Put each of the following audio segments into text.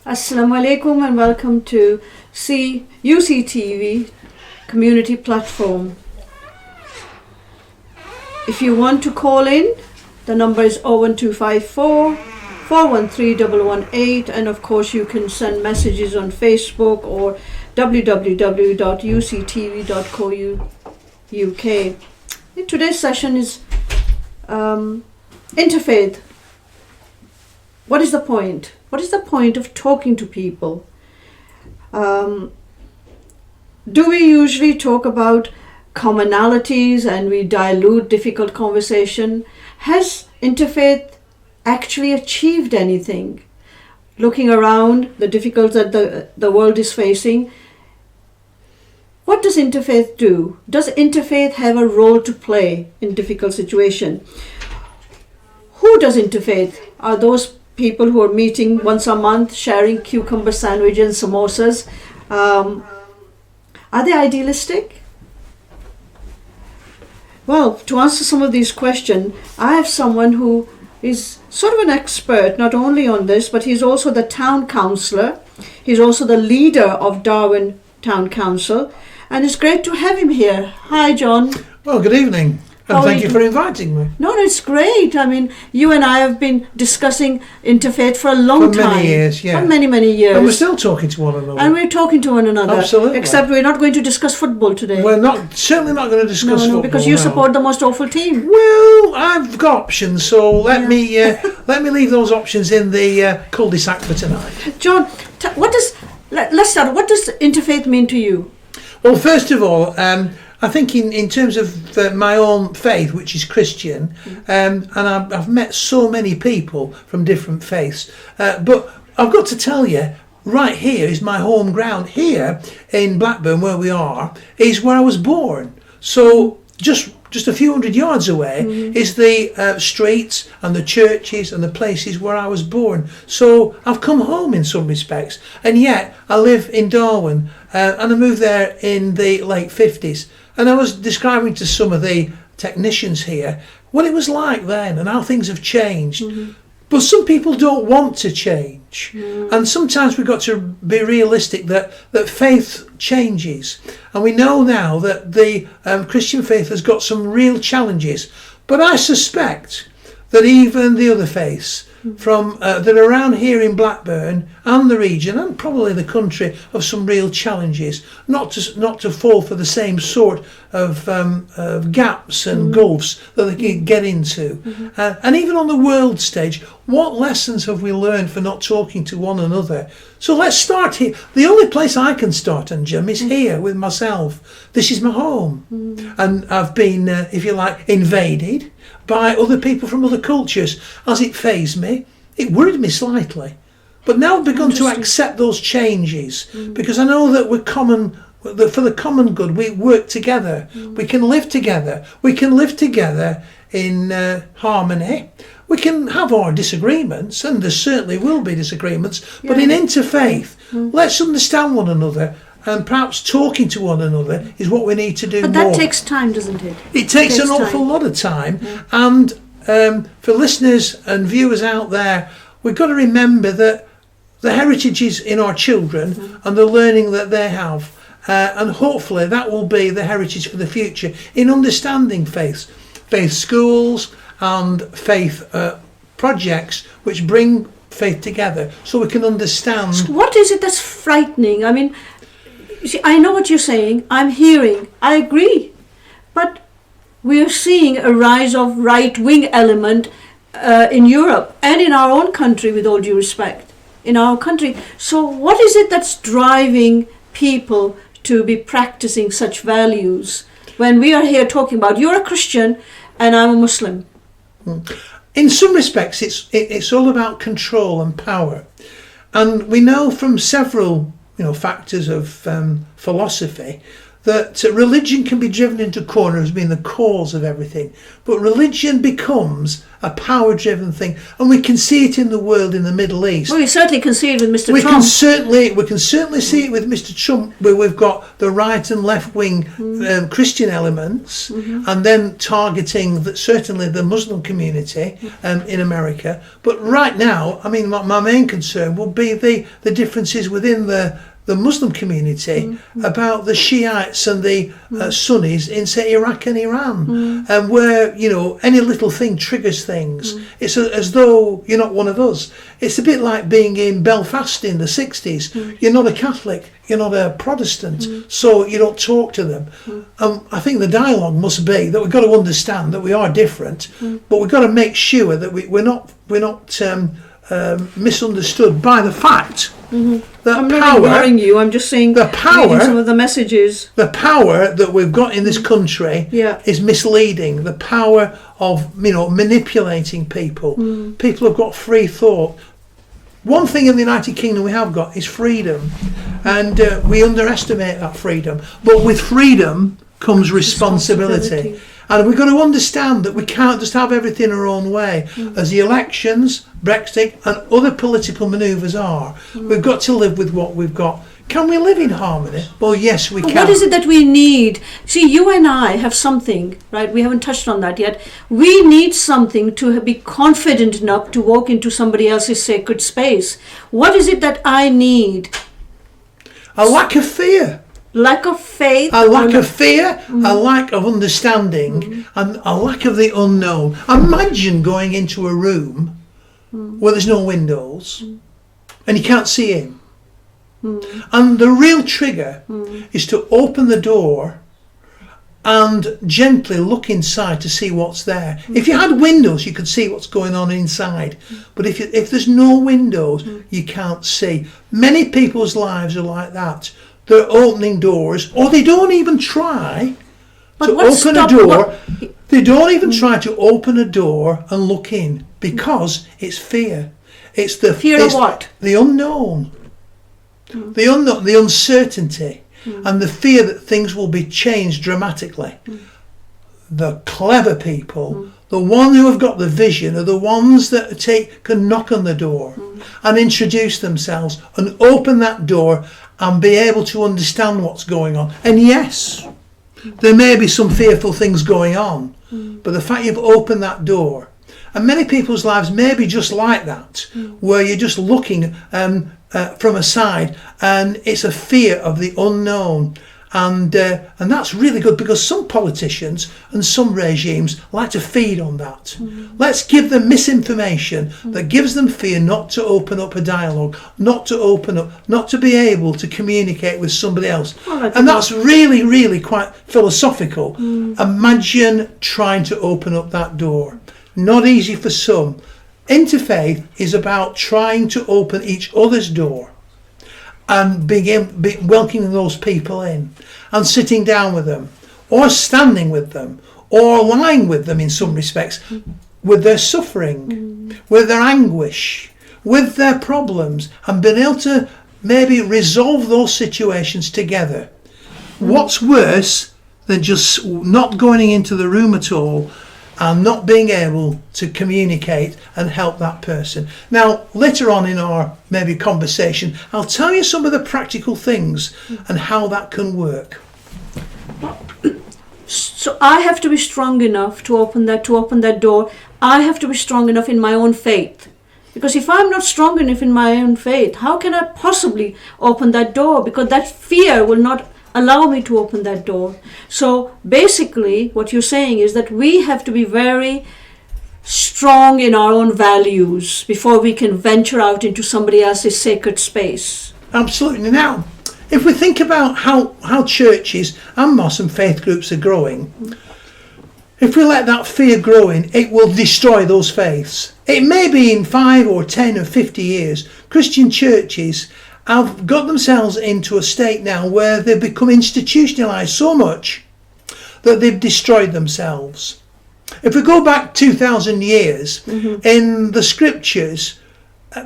Assalamu alaikum and welcome to UCTV community platform. If you want to call in, the number is 01254 413 118, and of course you can send messages on Facebook or www.uctv.co.uk. Today's session is interfaith. What is the point? What is the point of talking to people? Do we usually talk about commonalities and we dilute difficult conversation? Has interfaith actually achieved anything? Looking around the difficulties that the world is facing, what does interfaith do? Does interfaith have a role to play in difficult situation? Who does interfaith? Are those people who are meeting once a month, sharing cucumber sandwiches and samosas? Are they idealistic? Well, to answer some of these questions, I have someone who is sort of an expert, not only on this, but he's also the town councillor. He's also the leader of Darwin Town Council, and it's great to have him here. Hi, John. Well, good evening. And thank you for inviting me. No, it's great. I mean, you and I have been discussing interfaith for a long time. For many years, yeah. For many, many years. And we're still talking to one another. And we're talking to one another. Absolutely. Except we're not going to discuss football today. We're certainly not going to discuss football. Because you support the most awful team. Well, I've got options, so let me leave those options in the cul-de-sac for tonight. John, let's start. What does interfaith mean to you? Well, first of all, I think in terms of my own faith, which is Christian, and I've met so many people from different faiths, but I've got to tell you, right here is my home ground. Here in Blackburn, where we are, is where I was born. So just a few hundred yards away is the streets and the churches and the places where I was born. So I've come home in some respects, and yet I live in Darwin, and I moved there in the late 50s. And I was describing to some of the technicians here what it was like then and how things have changed. But some people don't want to change. And sometimes we've got to be realistic that faith changes. And we know now that the Christian faith has got some real challenges. But I suspect that even the other faiths from that are around here in Blackburn and the region and probably the country have some real challenges, not to fall for the same sort of gaps and gulfs that they can get into. And even on the world stage, what lessons have we learned for not talking to one another? So let's start here. The only place I can start, and Jim, is here with myself. This is my home, and I've been, if you like, invaded by other people from other cultures. Has it fazed me? It worried me slightly. But now I've begun to accept those changes because I know that that for the common good, we work together. We can live together. We can live together in harmony. We can have our disagreements, and there certainly will be disagreements, but in interfaith, let's understand one another. And perhaps talking to one another is what we need to do more. But that takes time, doesn't it? It takes an awful lot of time. And for listeners and viewers out there, we've got to remember that the heritage is in our children and the learning that they have. And hopefully that will be the heritage for the future in understanding faith schools and faith projects which bring faith together so we can understand. So what is it that's frightening? I mean, you see, I know what you're saying, I'm hearing, I agree, but we're seeing a rise of right-wing element in Europe and in our own country, with all due respect, in our country. So what is it that's driving people to be practicing such values when we are here talking about, you're a Christian and I'm a Muslim? In some respects, it's all about control and power. And we know from several factors of philosophy that religion can be driven into a corner as being the cause of everything, but religion becomes a power-driven thing, and we can see it in the world in the Middle East. Well, we certainly can see it with Mr. We Trump. we can certainly see it with Mr. Trump, where we've got the right and left-wing Christian elements, and then targeting certainly the Muslim community in America. But right now, I mean, my main concern will be the differences within the Muslim community about the Shiites and the Sunnis in, say, Iraq and Iran, and where, you know, any little thing triggers things. It's as though you're not one of us. It's a bit like being in Belfast in the 60s. You're not a Catholic, you're not a Protestant, so you don't talk to them. I think the dialogue must be that we've got to understand that we are different, but we've got to make sure that we're not misunderstood by the fact that I'm power, not ignoring you. I'm just saying the power, reading some of the messages. The power that we've got in this country is misleading. The power of, you know, manipulating people. People have got free thought. One thing in the United Kingdom we have got is freedom, and we underestimate that freedom. But with freedom comes responsibility. And we've got to understand that we can't just have everything our own way. As the elections, Brexit and other political manoeuvres are, we've got to live with what we've got. Can we live in harmony? Well, yes, we can. What is it that we need? See, you and I have something, right? We haven't touched on that yet. We need something to be confident enough to walk into somebody else's sacred space. What is it that I need? A lack of fear. Lack of faith. A lack of fear, a lack of understanding, and a lack of the unknown. Imagine going into a room where there's no windows and you can't see in. And the real trigger is to open the door and gently look inside to see what's there. If you had windows, you could see what's going on inside. But if there's no windows, you can't see. Many people's lives are like that. They're opening doors, or they don't even try to open a door. They don't even try to open a door and look in, because it's fear. It's the fear of what? The unknown, the unknown, the uncertainty, and the fear that things will be changed dramatically. The clever people, the ones who have got the vision, are the ones that can knock on the door and introduce themselves and open that door and be able to understand what's going on. And yes, there may be some fearful things going on, but the fact you've opened that door, and many people's lives may be just like that, where you're just looking from a side, and it's a fear of the unknown. And that's really good, because some politicians and some regimes like to feed on that. Let's give them misinformation that gives them fear not to open up a dialogue, not to open up, not to be able to communicate with somebody else. And that's really, really quite philosophical. Imagine trying to open up that door. Not easy for some. Interfaith is about trying to open each other's door and welcoming those people in and sitting down with them, or standing with them, or lying with them in some respects, with their suffering, with their anguish, with their problems, and being able to maybe resolve those situations together. What's worse than just not going into the room at all and not being able to communicate and help that person? Now, later on in our maybe conversation, I'll tell you some of the practical things and how that can work. So I have to be strong enough to open that door. I have to be strong enough in my own faith. Because if I'm not strong enough in my own faith, how can I possibly open that door? Because that fear will not allow me to open that door. So basically what you're saying is that we have to be very strong in our own values before we can venture out into somebody else's sacred space. Absolutely. Now, if we think about how churches and mosques and faith groups are growing, if we let that fear grow in, it will destroy those faiths. It may be in 5 or 10 or 50 years, Christian churches have got themselves into a state now where they've become institutionalised so much that they've destroyed themselves. If we go back 2,000 years, in the scriptures,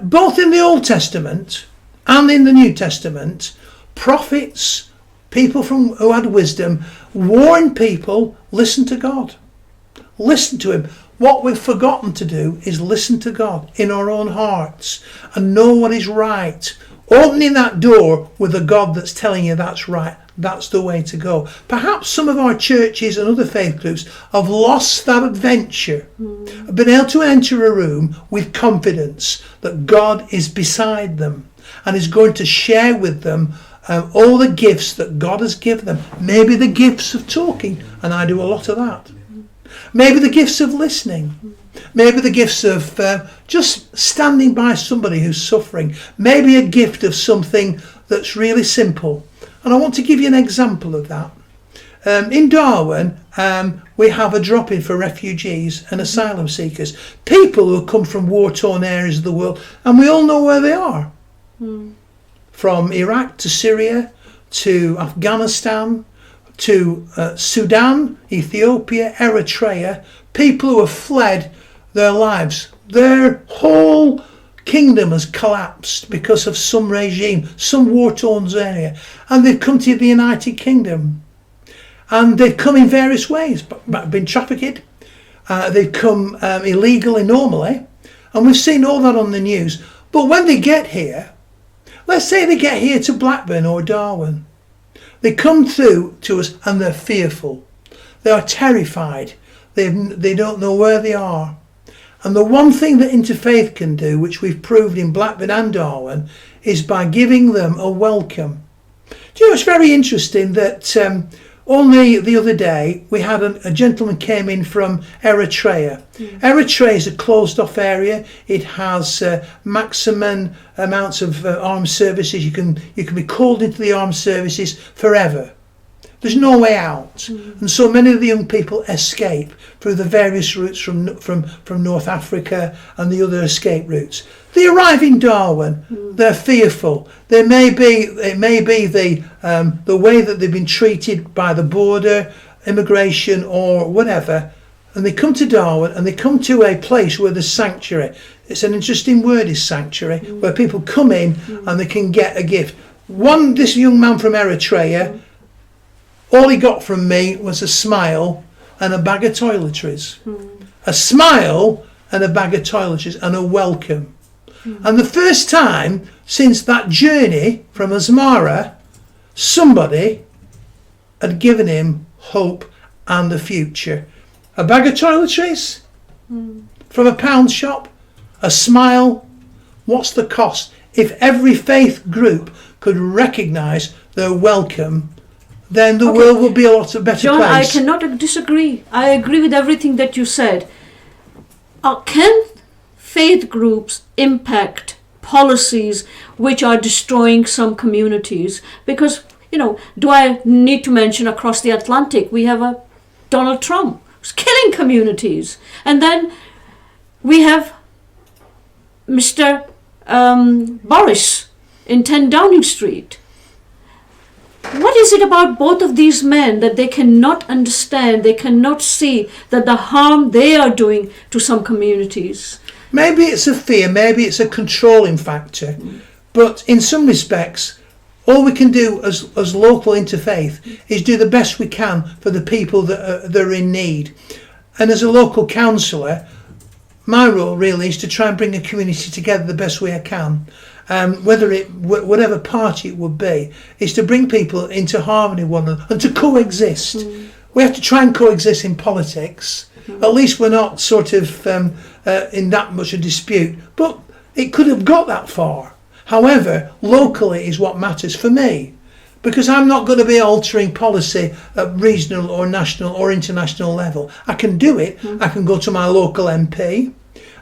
both in the Old Testament and in the New Testament, prophets people who had wisdom, warned people, listen to God. Listen to him. What we've forgotten to do is listen to God in our own hearts and know what is right. Opening that door with a God that's telling you that's right. That's the way to go. Perhaps some of our churches and other faith groups have lost that adventure. Have been able to enter a room with confidence that God is beside them and is going to share with them all the gifts that God has given them. Maybe the gifts of talking, and I do a lot of that. Maybe the gifts of listening. Maybe the gifts of just standing by somebody who's suffering. Maybe a gift of something that's really simple. And I want to give you an example of that. In Darwin, we have a drop-in for refugees and asylum seekers. People who come from war-torn areas of the world, and we all know where they are. From Iraq to Syria, to Afghanistan, to Sudan, Ethiopia, Eritrea. People who have fled their lives. Their whole kingdom has collapsed because of some regime, some war-torn area, and they've come to the United Kingdom, and they've come in various ways, but been trafficked, they've come illegally normally, and we've seen all that on the news. But when they get here, let's say they get here to Blackburn or Darwin, they come through to us and they're fearful, they are terrified, they don't know where they are. And the one thing that interfaith can do, which we've proved in Blackburn and Darwin, is by giving them a welcome. Do you know, it's very interesting that only the other day we had a gentleman came in from Eritrea. Eritrea is a closed off area. It has maximum amounts of armed services. You can be called into the armed services forever. There's no way out. And so many of the young people escape through the various routes from North Africa and the other escape routes. They arrive in Darwin, they're fearful. It may be the way that they've been treated by the border, immigration or whatever, and they come to Darwin and they come to a place where there's sanctuary. It's an interesting word, is sanctuary, where people come in and they can get a gift. This young man from Eritrea, all he got from me was a smile and a bag of toiletries. A smile and a bag of toiletries and a welcome. And the first time since that journey from Asmara, somebody had given him hope and a future. A bag of toiletries from a pound shop, a smile. What's the cost? If every faith group could recognise their welcome, then the world will be a lot better John, place. I cannot disagree. I agree with everything that you said. Can faith groups impact policies which are destroying some communities? Because, do I need to mention across the Atlantic, we have a Donald Trump who's killing communities. And then we have Mr. Boris in 10 Downing Street. What is it about both of these men that they cannot understand, they cannot see that the harm they are doing to some communities? Maybe it's a fear, maybe it's a controlling factor, but in some respects, all we can do as local interfaith is do the best we can for the people that are in need. And as a local councillor, my role really is to try and bring a community together the best way I can. Whatever party it would be, is to bring people into harmony with one another and to coexist. We have to try and coexist in politics. At least we're not sort of in that much a dispute, but it could have got that far. However, locally is what matters for me, because I'm not going to be altering policy at regional or national or international level. I can do it. I can go to my local MP.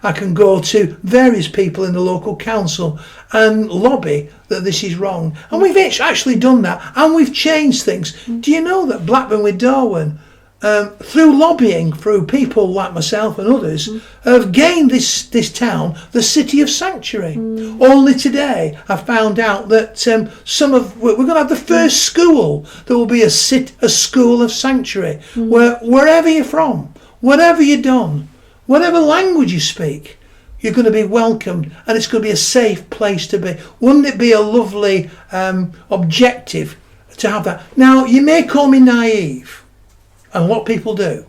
I can go to various people in the local council and lobby that this is wrong. And we've actually done that, and we've changed things. Do you know that Blackburn with Darwin, through lobbying, through people like myself and others, have gained this town the city of sanctuary? Only today I found out that we're going to have the first school that will be a school of sanctuary, where wherever you're from, whatever you've done, whatever language you speak, you're going to be welcomed, and it's going to be a safe place to be. Wouldn't it be a lovely objective to have that. Now, you may call me naive, and a lot of people do.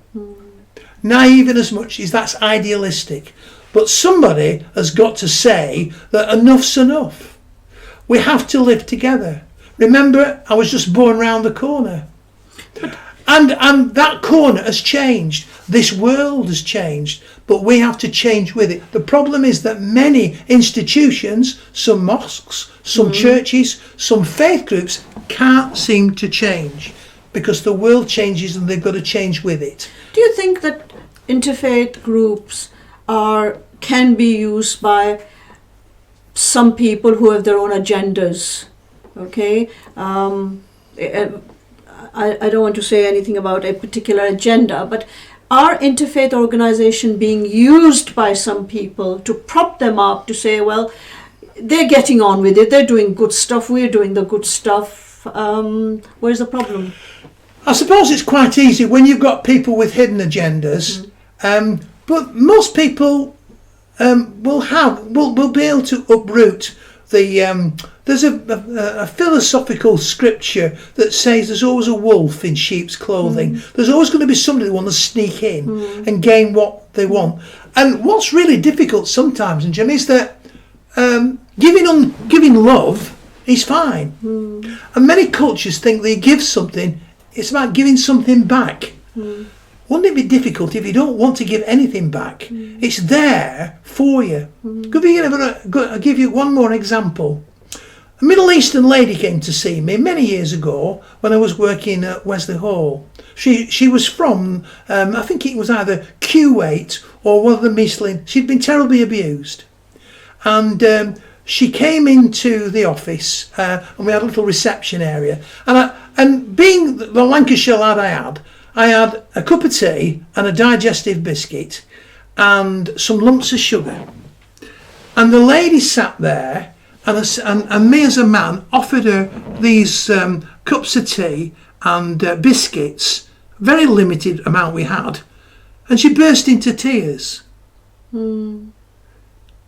Naive in as much as that's idealistic. But somebody has got to say that enough's enough. We have to live together. Remember, I was just born round the corner. And that corner has changed. This world has changed, but we have to change with it. The problem is that many institutions, some mosques, some churches, some faith groups can't seem to change because the world changes and they've got to change with it. Do you think that interfaith groups can be used by some people who have their own agendas? Okay, I don't want to say anything about a particular agenda, but are interfaith organizations being used by some people to prop them up, to say, well, they're getting on with it, they're doing good stuff, we're doing the good stuff. Where's the problem? I suppose it's quite easy when you've got people with hidden agendas, but most people will be able to uproot the. There's a philosophical scripture that says there's always a wolf in sheep's clothing. There's always going to be somebody who wants to sneak in and gain what they want. And what's really difficult sometimes, and Jim, is that giving love is fine. And many cultures think they give something, it's about giving something back. Wouldn't it be difficult if you don't want to give anything back? It's there for you. I'll give you one more example. A Middle Eastern lady came to see me many years ago when I was working at Wesley Hall. She was from, I think it was either Kuwait or one of the Muslim. She'd been terribly abused. And she came into the office and we had a little reception area. And being the Lancashire lad I had a cup of tea and a digestive biscuit and some lumps of sugar. And the lady sat there and me as a man offered her these cups of tea and biscuits, very limited amount we had, and she burst into tears. And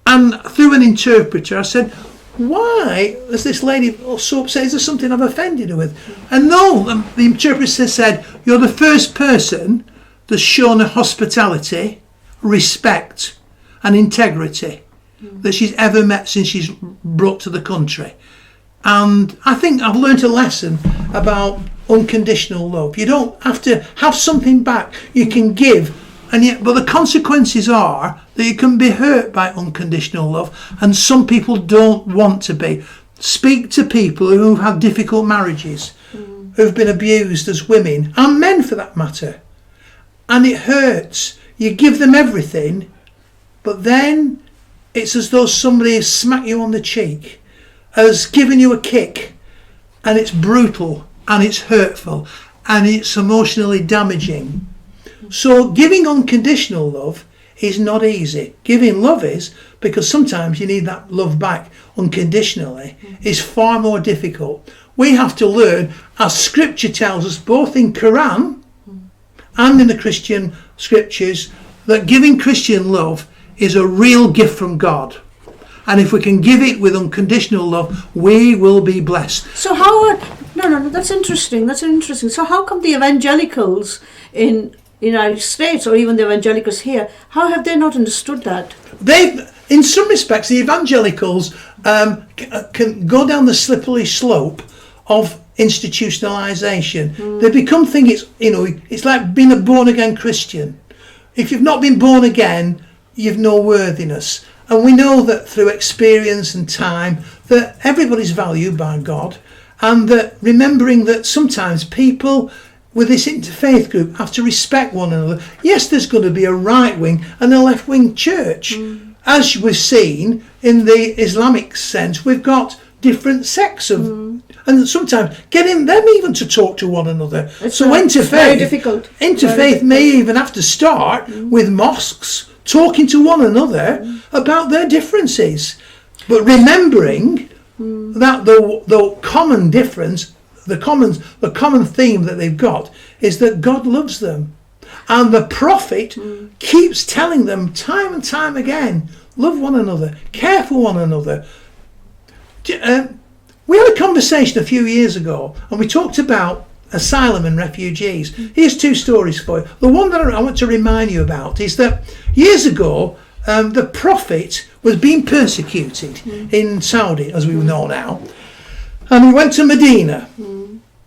through an interpreter I said, why is this lady so upset? Is there something I've offended her with? And no, the interpreter said, you're the first person that's shown her hospitality, respect and integrity that she's ever met since she's brought to the country. And I think I've learned a lesson about unconditional love. You don't have to have something back. You can give, but the consequences are that you can be hurt by unconditional love, and some people don't want to be. Speak to people who've had difficult marriages, who've been abused as women, and men for that matter. And it hurts. You give them everything, but then it's as though somebody has smacked you on the cheek, has given you a kick, and it's brutal, and it's hurtful, and it's emotionally damaging. So giving unconditional love is not easy. Giving love is, because sometimes you need that love back unconditionally, is far more difficult. We have to learn, as scripture tells us, both in Quran and in the Christian scriptures, that giving Christian love is a real gift from God. And if we can give it with unconditional love, we will be blessed. So how no, that's interesting. So how come the evangelicals in the United States, or even the evangelicals here, how have they not understood that? In some respects, the evangelicals can go down the slippery slope of institutionalization. They become thinking it's like being a born again Christian. If you've not been born again, you've no worthiness. And we know that through experience and time that everybody's valued by God, and that remembering that sometimes people with this interfaith group have to respect one another. Yes, there's going to be a right wing and a left wing church. As we've seen in the Islamic sense, we've got different sects of, and sometimes getting them even to talk to one another. It's very difficult. Interfaith may even have to start with mosques talking to one another about their differences, but remembering that the common difference, the common theme that they've got is that God loves them, and the prophet keeps telling them time and time again, love one another, care for one another. We had a conversation a few years ago, and we talked about asylum and refugees. Here's two stories for you. The one that I want to remind you about is that years ago, the prophet was being persecuted in Saudi, as we know now, and he went to Medina.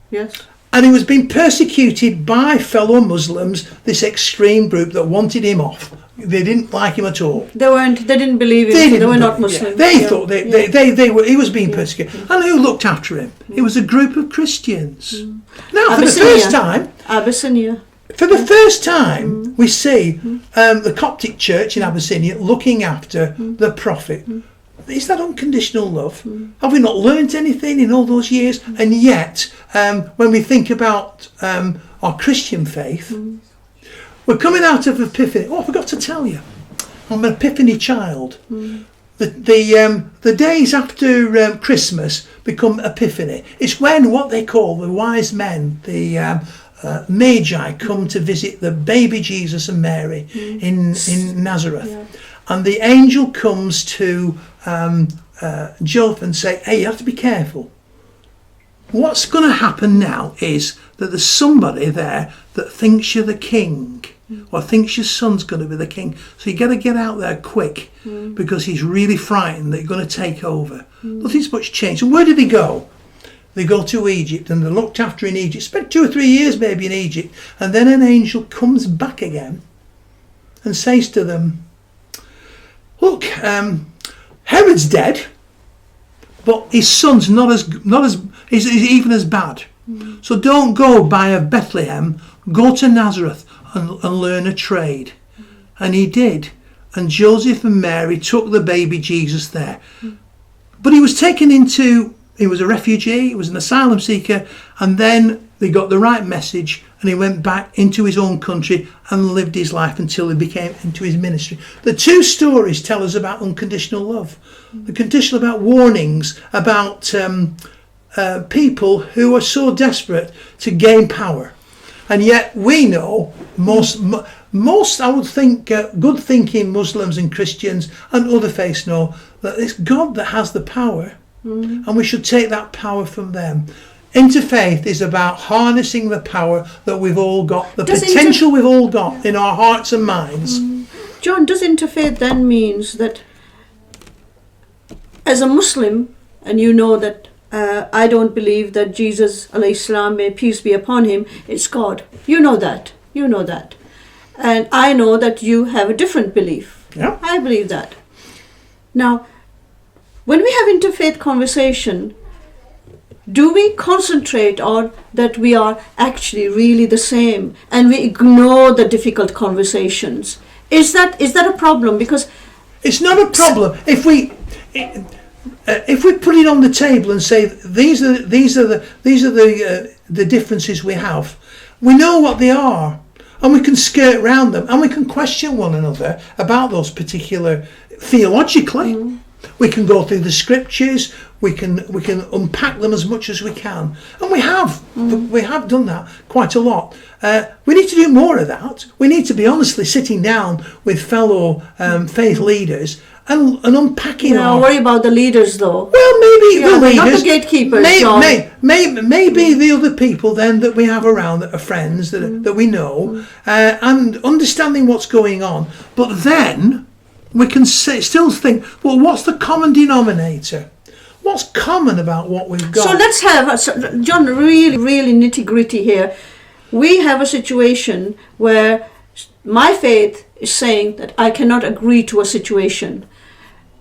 Yes. And he was being persecuted by fellow Muslims, this extreme group that wanted him off. They didn't like him at all. They didn't believe him. They were not Muslim. They thought they were. He was being persecuted. And who looked after him? It was a group of Christians. Now, for the first time, Abyssinia. For the first time, we see the Coptic Church in Abyssinia looking after the prophet. Is that unconditional love? Have we not learnt anything in all those years? And yet, when we think about our Christian faith, we're coming out of Epiphany. Oh, I forgot to tell you, I'm an Epiphany child. The days after Christmas become Epiphany. It's when what they call the wise men, the Magi, come to visit the baby Jesus and Mary in Nazareth. Yeah. And the angel comes to Joseph and say, hey, you have to be careful. What's going to happen now is that there's somebody there that thinks you're the king, or thinks your son's going to be the king. So you got to get out there quick, because he's really frightened that you're going to take over. Nothing's much changed. So where did they go? They go to Egypt, and they're looked after in Egypt. Spent 2 or 3 years maybe in Egypt. And then an angel comes back again and says to them, look, Herod's dead, but his son's not as is even as bad. So don't go by Bethlehem. Go to Nazareth and learn a trade. And he did. And Joseph and Mary took the baby Jesus there. But he was taken into. He was a refugee. He was an asylum seeker, and then they got the right message, and he went back into his own country and lived his life until he became into his ministry. The two stories tell us about unconditional love. The conditional about warnings about people who are so desperate to gain power, and yet we know most I would think good thinking Muslims and Christians and other faiths know that it's God that has the power, and we should take that power from them. Interfaith is about harnessing the power that we've all got, the potential we've all got in our hearts and minds. John, does interfaith then means that as a Muslim, and you know that I don't believe that Jesus, alayhi salam, may peace be upon him, it's God. You know that. And I know that you have a different belief. Yeah. I believe that. Now, when we have interfaith conversation, do we concentrate on that we are actually really the same, and we ignore the difficult conversations? Is that a problem? Because it's not a problem if we put it on the table and say these are the differences we have. We know what they are, and we can skirt around them, and we can question one another about those particular theologically. We can go through the scriptures. We can unpack them as much as we can, and we have done that quite a lot. We need to do more of that. We need to be honestly sitting down with fellow faith leaders and unpacking. Don't worry about the leaders, though. Well, maybe the leaders, not the gatekeepers. Maybe the other people then that we have around that are friends that we know, and understanding what's going on. But then we can still think, well, what's the common denominator? What's common about what we've got? So let's have, John, really, really nitty-gritty here. We have a situation where my faith is saying that I cannot agree to a situation.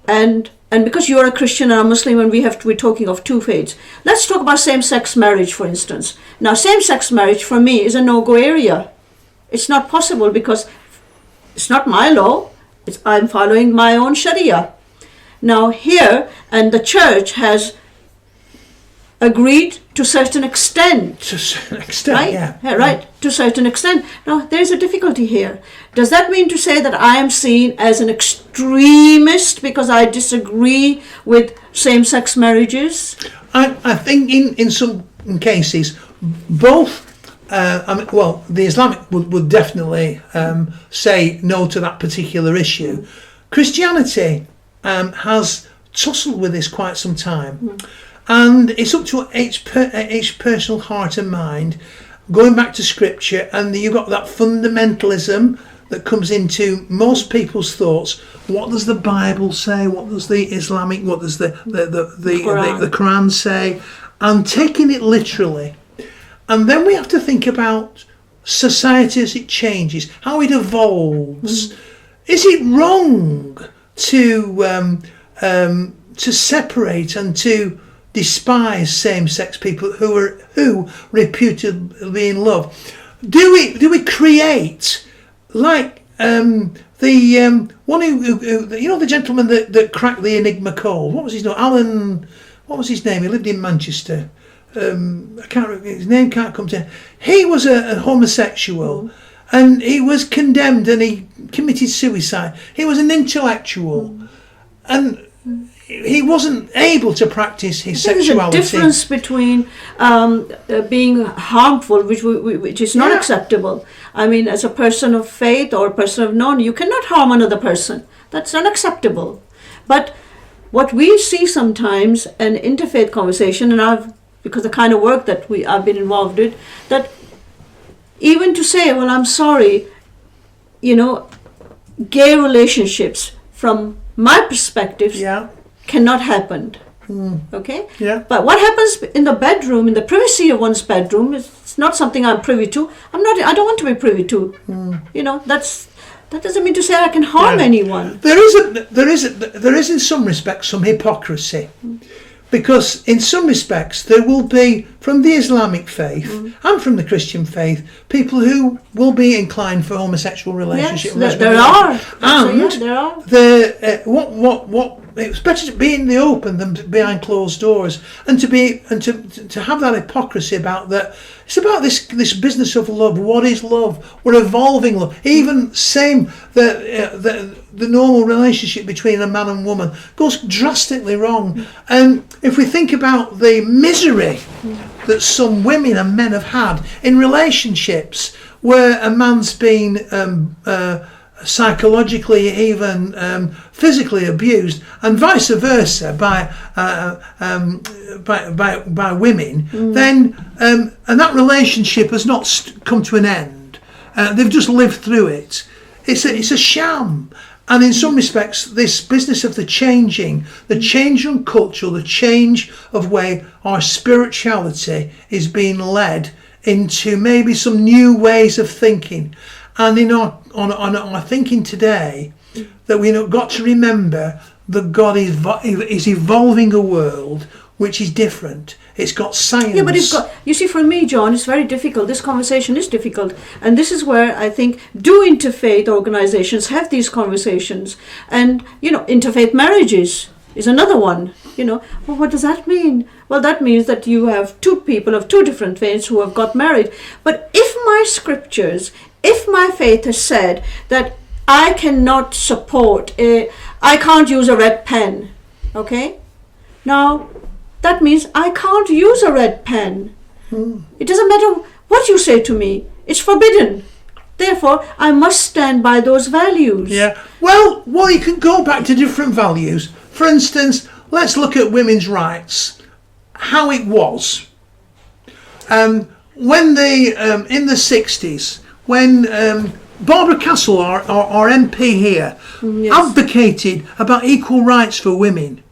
And because you're a Christian and I'm Muslim, and we're talking of two faiths. Let's talk about same-sex marriage, for instance. Now, same-sex marriage for me is a no-go area. It's not possible because it's not my law. I'm following my own Sharia. Now here, and the church has agreed to a certain extent. To a certain extent, right? Yeah. Right, to a certain extent. Now there's a difficulty here. Does that mean to say that I am seen as an extremist because I disagree with same-sex marriages? I think in some cases, both. The Islamic would definitely say no to that particular issue. Christianity has tussled with this quite some time. and it's up to each personal heart and mind, going back to scripture, and you've got that fundamentalism that comes into most people's thoughts. What does the Bible say? What does the Islamic, what does the Quran say? And taking it literally. And then we have to think about society as it changes, how it evolves. Is it wrong to separate and to despise same-sex people who reputedly in love? Do we create like the one who you know, the gentleman that cracked the Enigma code? What was his name? Alan. What was his name? He lived in Manchester. I can't. His name can't come to. He was a homosexual, and he was condemned, and he committed suicide. He was an intellectual, and he wasn't able to practice his sexuality. There's a difference between being harmful, which is not acceptable. I mean, as a person of faith or a person of non, you cannot harm another person. That's unacceptable. But what we see sometimes in interfaith conversation, and because the kind of work that I've been involved in, that even to say, well, I'm sorry, you know, gay relationships from my perspective cannot happen. Okay? Yeah. But what happens in the bedroom, in the privacy of one's bedroom, it's not something I'm privy to. I don't want to be privy to. You know, that doesn't mean to say I can harm anyone. There is in some respects some hypocrisy. Because in some respects there will be, from the Islamic faith and from the Christian faith, people who will be inclined for homosexual relationships. Yes, there are. And there are. It's better to be in the open than behind closed doors, and to have that hypocrisy about that. It's about this business of love. What is love? We're evolving love. Even the normal relationship between a man and woman goes drastically wrong. And if we think about the misery that some women and men have had in relationships where a man's been psychologically, even physically abused, and vice versa by women, then and that relationship has not come to an end. They've just lived through it. It's a sham. And in some respects, this business of the change on culture, the change of way our spirituality is being led into maybe some new ways of thinking. And in our thinking today, that we've got to remember that God is evolving a world which is different. It's got science. Yeah, but you see, for me, John, it's very difficult. This conversation is difficult. And this is where I think interfaith organizations have these conversations. And, you know, interfaith marriages is another one. You know, well, what does that mean? Well, that means that you have two people of two different faiths who have got married. But if my faith has said that I cannot support I can't use a red pen, okay? Now, that means I can't use a red pen. It doesn't matter what you say to me. It's forbidden. Therefore, I must stand by those values. Yeah. Well, you can go back to different values. For instance, let's look at women's rights. How it was. When in the 60s, when Barbara Castle, our MP here, advocated about equal rights for women.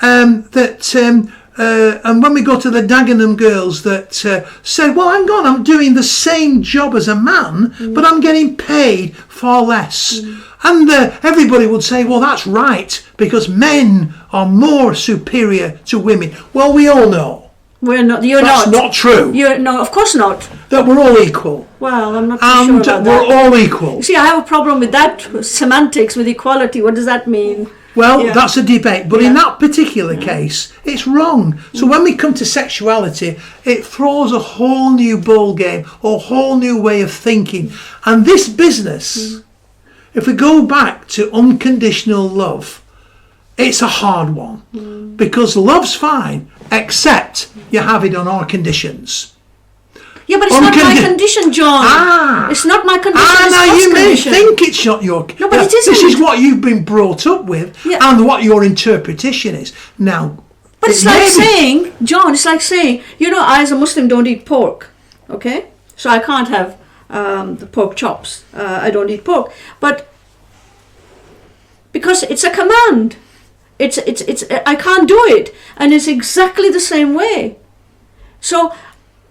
And when we got to the Dagenham girls that said, well, hang on, I'm doing the same job as a man, but I'm getting paid far less. And everybody would say, well, that's right, because men are more superior to women. Well, we all know. We're not. That's not true. No, of course not. That we're all equal. Well, I'm not too sure about that. We're all equal. You see, I have a problem with that semantics, with equality. What does that mean? Well, that's a debate. But in that particular case, it's wrong. So when we come to sexuality, it throws a whole new ball game, a whole new way of thinking. And this business, if we go back to unconditional love, it's a hard one. Because love's fine, except you have it on our conditions. Yeah, but it's not my condition, John. It's not my condition. Now you may think it's not your condition. No, but it isn't. This is what you've been brought up with and what your interpretation is. Now, But it's like saying, John, it's like saying, I as a Muslim don't eat pork, okay? So I can't have the pork chops. I don't eat pork. But because it's a command. It's I can't do it. And it's exactly the same way. So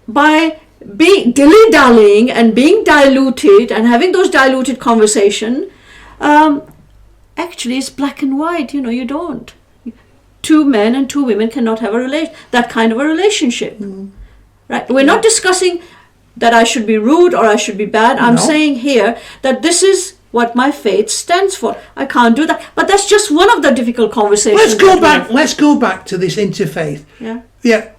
by being dilly-dallying and being diluted and having those diluted conversation, actually it's black and white, you don't. 2 men and 2 women cannot have that kind of a relationship. Right? We're not discussing that I should be rude or I should be bad. I'm saying here that this is what my faith stands for. I can't do that. But that's just one of the difficult conversations. Let's go back to this interfaith. Yeah.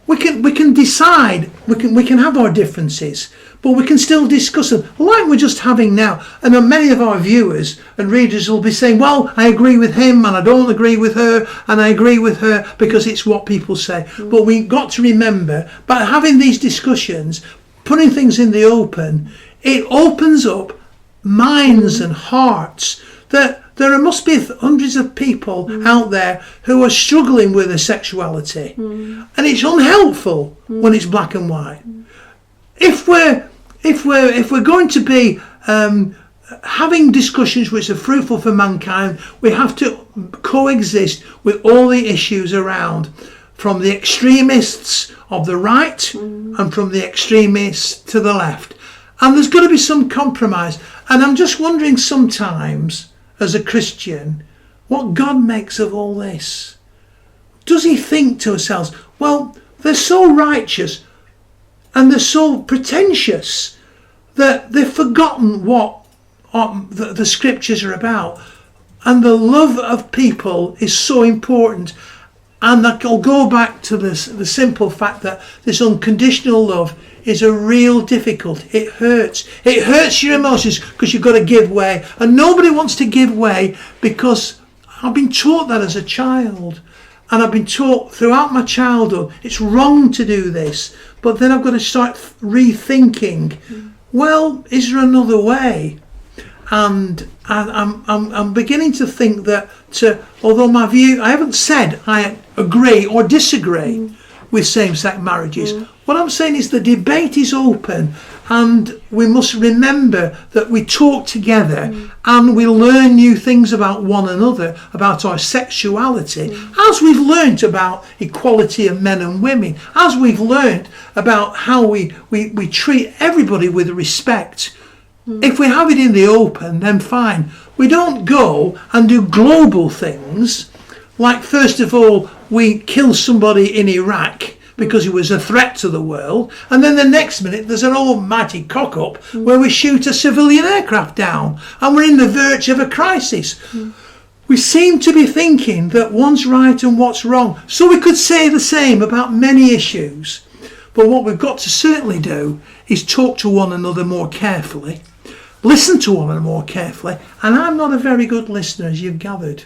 We can decide. We can have our differences, but we can still discuss them, like we're just having now. And then many of our viewers and readers will be saying, "Well, I agree with him, and I don't agree with her, and I agree with her because it's what people say." But we've got to remember, by having these discussions, putting things in the open, it opens up minds and hearts that there must be hundreds of people out there who are struggling with their sexuality, and it's unhelpful when it's black and white. If we're going to be having discussions which are fruitful for mankind, we have to coexist with all the issues around, from the extremists of the right and from the extremists to the left. And there's got to be some compromise. And I'm just wondering sometimes, as a Christian, what God makes of all this. Does he think to ourselves, well, they're so righteous and they're so pretentious that they've forgotten what the scriptures are about, and the love of people is so important. And I'll go back to the simple fact that this unconditional love is a real difficulty. It hurts. It hurts your emotions because you've got to give way. And nobody wants to give way, because I've been taught that as a child. And I've been taught throughout my childhood, it's wrong to do this. But then I've got to start rethinking, well, is there another way? And I'm beginning to think that, although my view, I haven't said I agree or disagree with same-sex marriages. What I'm saying is the debate is open, and we must remember that we talk together and we learn new things about one another, about our sexuality, as we've learnt about equality of men and women, as we've learnt about how we treat everybody with respect. If we have it in the open, then fine. We don't go and do global things, like first of all we kill somebody in Iraq because he was a threat to the world, and then the next minute there's an almighty cock-up where we shoot a civilian aircraft down, and we're in the verge of a crisis. We seem to be thinking that one's right and what's wrong. So we could say the same about many issues. But what we've got to certainly do is talk to one another more carefully, listen to one another more carefully, and I'm not a very good listener, as you've gathered.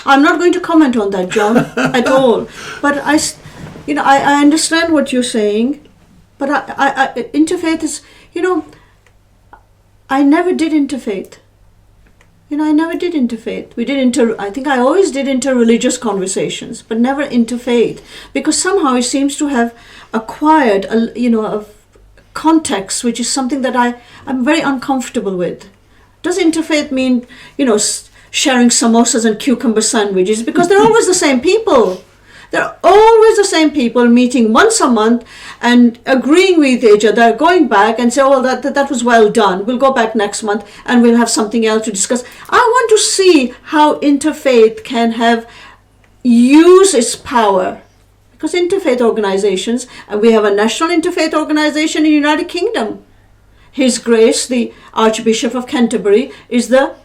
I'm not going to comment on that, John, at all. But I understand what you're saying, but I interfaith is, I never did interfaith. I never did interfaith. I think I always did interreligious conversations, but never interfaith, because somehow it seems to have acquired a context which is something that I'm very uncomfortable with. Does interfaith mean, sharing samosas and cucumber sandwiches? Because they're always the same people. They're always the same people meeting once a month and agreeing with each other, going back and say, oh, that was well done. We'll go back next month and we'll have something else to discuss. I want to see how interfaith can use its power. Because interfaith organizations, and we have a national interfaith organization in the United Kingdom. His Grace, the Archbishop of Canterbury, is the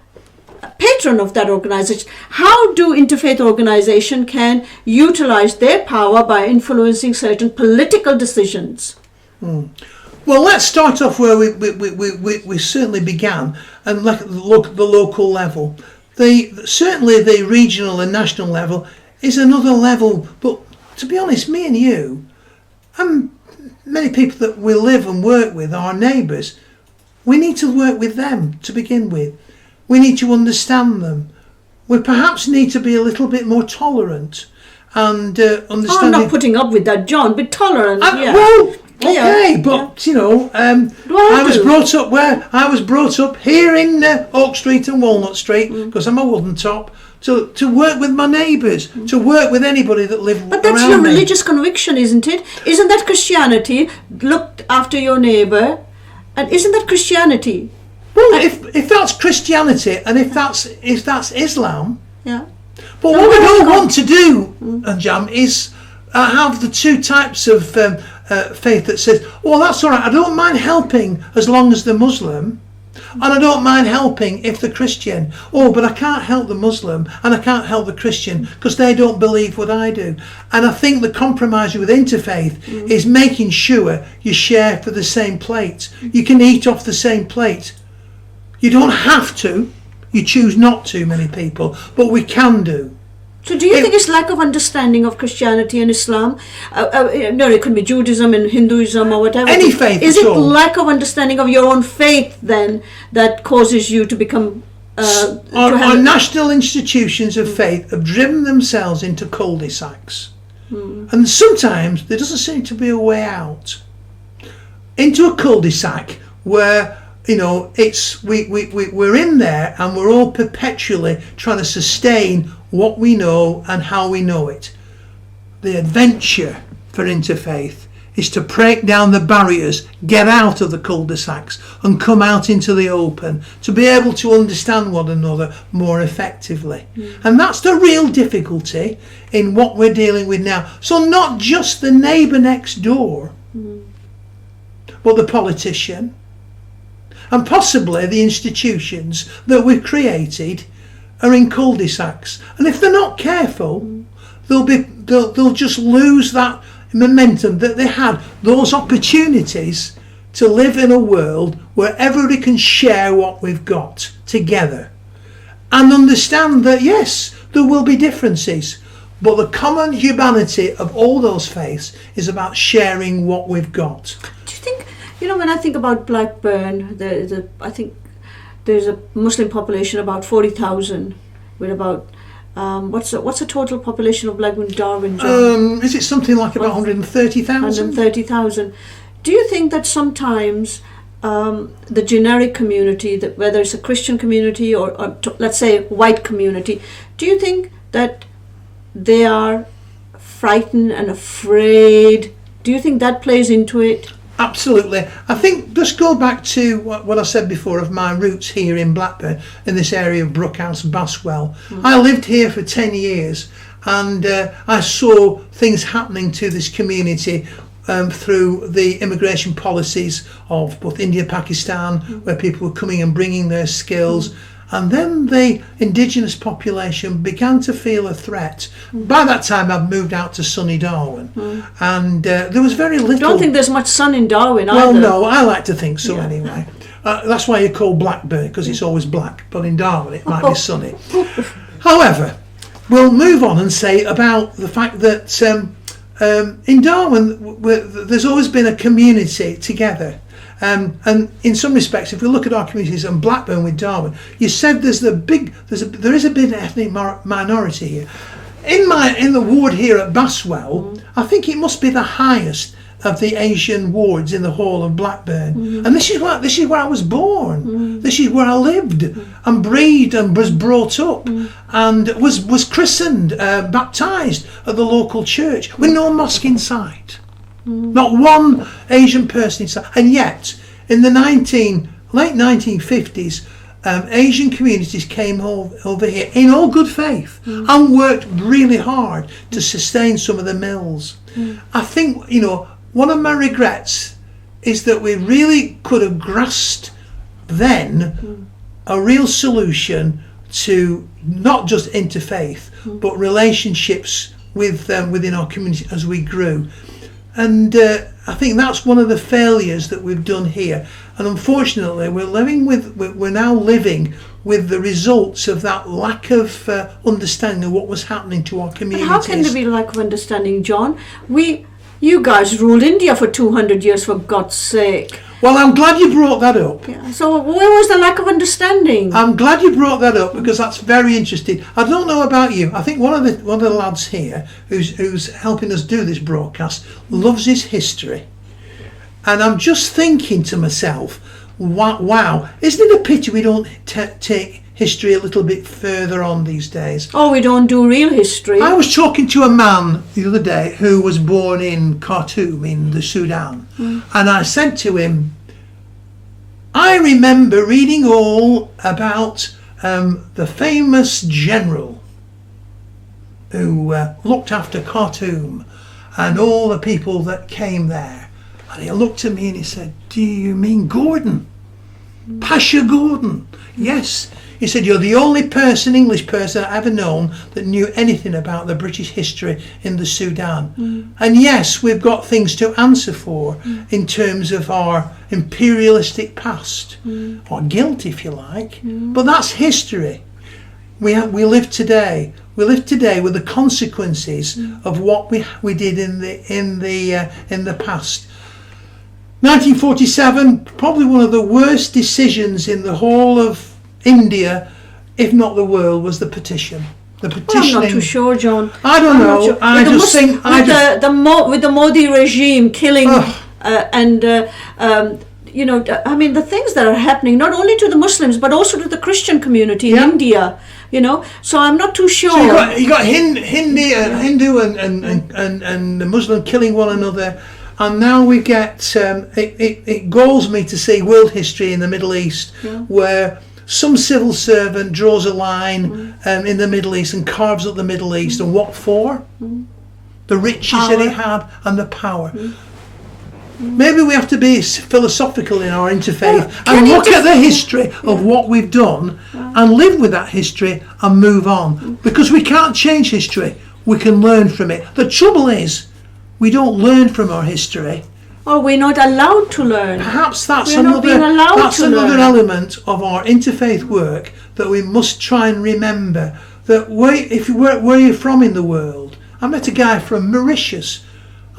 patron of that organization. How do interfaith organization can utilize their power by influencing certain political decisions? Well, let's start off where we certainly began, and look at the local level. Certainly the regional and national level is another level, but to be honest, me and you, and many people that we live and work with, our neighbours, we need to work with them to begin with. We need to understand them. We perhaps need to be a little bit more tolerant. and I'm understanding. not putting up with that, John. Be tolerant. Yeah. Well, okay, Yeah. but you know, I I was do? brought up where I was brought up here in Oak Street and Walnut Street, because I'm a wooden top. To work with my neighbours, to work with anybody that lived But that's around your me. religious conviction, isn't it? Isn't that Christianity? Look after your neighbour, and isn't that Christianity? Well, if that's Christianity and if that's Islam, Yeah. but So what we where don't have want to do, Jam, is have the two types of faith that says, well, that's all right, I don't mind helping as long as they're Muslim, and I don't mind helping if they're Christian. Oh, but I can't help the Muslim and I can't help the Christian because they don't believe what I do. And I think the compromise with interfaith is making sure you share for the same plate. You can eat off the same plate. You don't have to. You choose not to, many people, but we can do. So do you think it's lack of understanding of Christianity and Islam? No, it could be Judaism and Hinduism or whatever. Any faith Is at it all. lack of understanding of your own faith then that causes you to become... Our national institutions of faith have driven themselves into cul-de-sacs. And sometimes there doesn't seem to be a way out. Into a cul-de-sac where, you know, we're in there and we're all perpetually trying to sustain what we know and how we know it. The adventure for interfaith is to break down the barriers, get out of the cul-de-sacs and come out into the open, to be able to understand one another more effectively. And that's the real difficulty in what we're dealing with now. So not just the neighbour next door, but the politician, and possibly the institutions that we've created are in cul-de-sacs. And if they're not careful, they'll just lose that momentum that they had, those opportunities to live in a world where everybody can share what we've got together and understand that yes, there will be differences, but the common humanity of all those faiths is about sharing what we've got. Do you think, you know, when I think about Blackburn, I think there's a Muslim population about 40,000 with about what's the total population of Blackburn, Darwin, John? Is it something like about 130,000? 130,000. Do you think that sometimes the generic community, that whether it's a Christian community or let's say white community, do you think that they are frightened and afraid? Do you think that plays into it? Absolutely. I think just go back to what I said before of my roots here in Blackburn, in this area of Brookhouse, Baswell. I lived here for 10 years and I saw things happening to this community through the immigration policies of both India and Pakistan, where people were coming and bringing their skills. And then the indigenous population began to feel a threat. By that time I'd moved out to sunny Darwin, and there was very little... I don't think there's much sun in Darwin Well, either. no, I like to think so anyway. That's why you call Blackburn, because it's always black, but in Darwin it might be sunny. However, we'll move on and say about the fact that in Darwin there's always been a community together. And in some respects, if we look at our communities and Blackburn with Darwin, you said there is a big ethnic minority here. In the ward here at Baswell, I think it must be the highest of the Asian wards in the whole of Blackburn. And this is where I was born. This is where I lived and breathed and was brought up and was christened, baptised at the local church with no mosque in sight. Not one Asian person inside. And yet, in the late 1950s, Asian communities came over here in all good faith and worked really hard to sustain some of the mills. I think, you know, one of my regrets is that we really could have grasped then a real solution to not just interfaith, but relationships with within our community as we grew. And I think that's one of the failures that we've done here. And unfortunately, we're now living with the results of that lack of understanding of what was happening to our communities. But how can there be lack of understanding, John? You guys ruled India for 200 years, for God's sake. Well, I'm glad you brought that up. Yeah. So where was the lack of understanding? I'm glad you brought that up because that's very interesting. I don't know about you. I think one of the lads here who's helping us do this broadcast loves his history, and I'm just thinking to myself, wow, isn't it a pity we don't take history a little bit further on these days? Oh, we don't do real history. I was talking to a man the other day who was born in Khartoum in the Sudan, and I said to him, I remember reading all about the famous general who looked after Khartoum and all the people that came there. And he looked at me and he said, do you mean Gordon? Pasha Gordon? Yes. He said, you're the only English person I've ever known that knew anything about the British history in the Sudan. And yes, we've got things to answer for in terms of our imperialistic past, or guilt if you like, but that's history. We live today. We live today with the consequences of what we did in the past. 1947, probably one of the worst decisions in the whole of India, if not the world, was the petition. The petitioning. Well, I'm not too sure, John. I don't know. Sure. I just think with the Modi regime killing you know, I mean, the things that are happening not only to the Muslims but also to the Christian community in India. You know, so I'm not too sure. So you got Hindu and the Muslim killing one another. And now we get, it galls me to see world history in the Middle East where some civil servant draws a line in the Middle East and carves up the Middle East. And what for? The riches that he had and the power. Maybe we have to be philosophical in our interfaith and look at the history of what we've done and live with that history and move on. Because we can't change history. We can learn from it. The trouble is, we don't learn from our history. Or we're not allowed to learn. Perhaps that's another element of our interfaith work that we must try and remember. That where you're from in the world. I met a guy from Mauritius.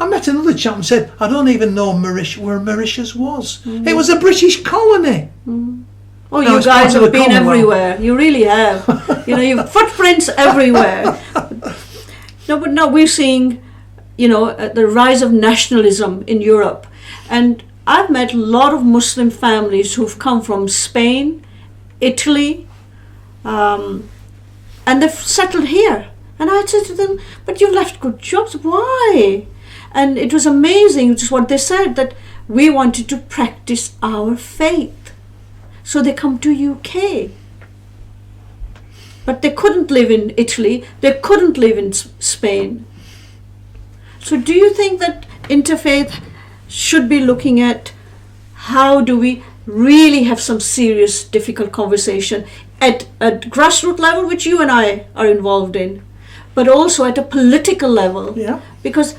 I met another chap and said, I don't even know where Mauritius was. It was a British colony. Oh, you guys have been everywhere. You really have. You know, you've footprints everywhere. But now we're seeing, you know, the rise of nationalism in Europe. And I've met a lot of Muslim families who've come from Spain, Italy, and they've settled here. And I said to them, but you've left good jobs. Why? And it was amazing, just what they said, that we wanted to practice our faith. So they come to UK. But they couldn't live in Italy. They couldn't live in Spain. So do you think that interfaith should be looking at how do we really have some serious, difficult conversation at a grassroots level, which you and I are involved in, but also at a political level? Yeah. Because